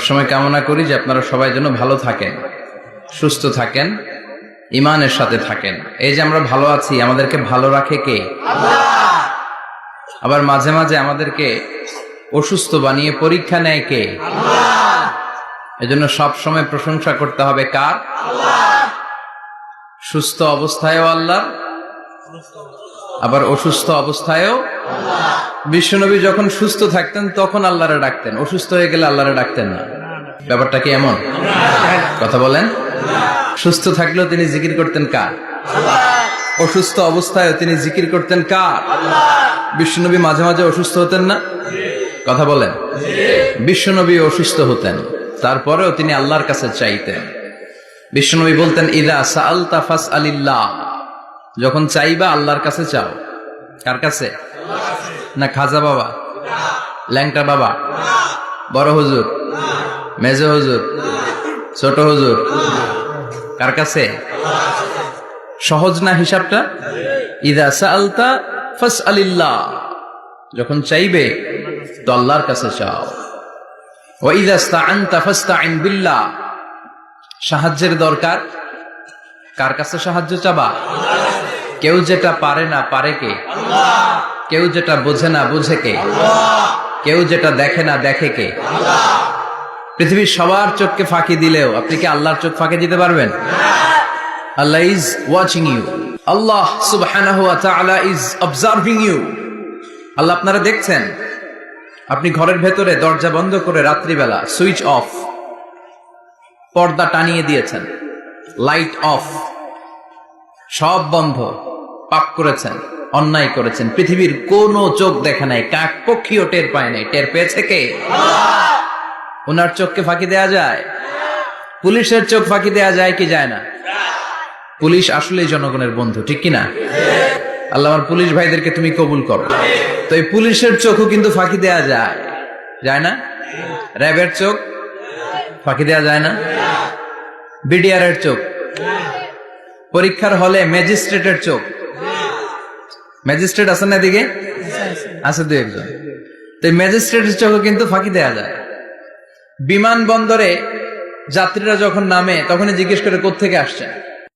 সময় কামনা করি যে আপনারা সবাই যেন ভালো থাকেন, সুস্থ থাকেন, ঈমানের সাথে থাকেন। এই যে আমরা ভালো আছি, আমাদেরকে ভালো রাখে কে? আল্লাহ। আবার মাঝে মাঝে আমাদেরকে অসুস্থ বানিয়ে পরীক্ষা নেয় কে? আল্লাহ। এজন্য সব সময় প্রশংসা করতে হবে কার? আল্লাহ। সুস্থ অবস্থায়ও আল্লাহ, আবার অসুস্থ অবস্থায়ও আল্লাহ। বিশ্বনবী যখন সুস্থ থাকতেন তখন আল্লাহরে ডাকতেন, অসুস্থ হয়ে গেলে আল্লাহরে ডাকতেন না। ব্যাপারটা কি এমন? কথা বলেন। সুস্থ থাকলেও তিনি জিকির করতেন কার? আল্লাহ। অসুস্থ অবস্থায়ও তিনি জিকির করতেন কার? আল্লাহ। বিশ্বনবী মাঝে মাঝে অসুস্থ হতেন না? কথা বলেন। বিশ্বনবী অসুস্থ হতেন, তারপরেও তিনি আল্লাহর কাছে চাইতেন। বিশ্বনবী বলতেন, ইদা সাআলতা ফাসআলিল্লাহ, যখন চাইবা আল্লাহর কাছে চাও। কার কাছে? না খাজা বাবা, ল্যাংটা বাবা, বড় হুজুর, মেজো হুজুর, ছোট হুজুর? কার কাছে? সহজ না হিসাবটা? ইদা সাআলতা ফাসআলিল্লাহ, যখন চাইবে তো আল্লাহর কাছে চাও। ওয়া ইদা ইসতাআনতা ফাসতাইন বিল্লাহ, সাহায্যের দরকার কার কাছে সাহায্য চাবা? কেউ যেটা পারে না পারে কে? আল্লাহ। কেউ যেটা বোঝে না বুঝে কে? আল্লাহ। কেউ যেটা দেখে না দেখে কে? আল্লাহ। পৃথিবীর সবার চোখকে ফাঁকি দিলেও আপনি কি আল্লাহর চোখ ফাঁকি দিতে পারবেন? আল্লাহ ইজ ওয়াচিং ইউ, আল্লাহ সুবহানাহু ওয়া তাআলা ইজ অবজার্ভিং ইউ। আল্লাহ আপনারা দেখছেন। আপনি ঘরের ভেতরে দরজা বন্ধ করে রাত্রিবেলা সুইচ অফ, পর্দা টানিয়ে দিয়েছেন, লাইট অফ, সব বন্ধ, পাপ করেছেন, অন্যায় করেছেন, পৃথিবীর কোন চোখ দেখে নাই, কাক পক্ষীও টের পায় নাই। টের পেয়েছে কে? ওনার চোখকে ফাঁকি দেয়া যায়? পুলিশের চোখ ফাঁকি দেয়া যায় কি যায় না? পুলিশ আসলেই জনগণের বন্ধু, ঠিক কিনা? আল্লাহ আমার পুলিশ ভাইদেরকে তুমি কবুল করো। তো এই পুলিশের চোখও কিন্তু ফাঁকি দেয়া যায়, যায় না? র্যাবের চোখ ফাঁকি দেয়া যায় না? বিডিআরের চোখ, পরীক্ষার হলে ম্যাজিস্ট্রেটের চোখ, ম্যাজিস্ট্রেট আছেন না এদিকে? আছে দু একজন। তো ম্যাজিস্ট্রেটের চোখও কিন্তু ফাঁকি দেয়া যায়। বিমানবন্দরে যাত্রীরা যখন নামে তখনই জিজ্ঞেস করে কোত্থেকে আসছেন,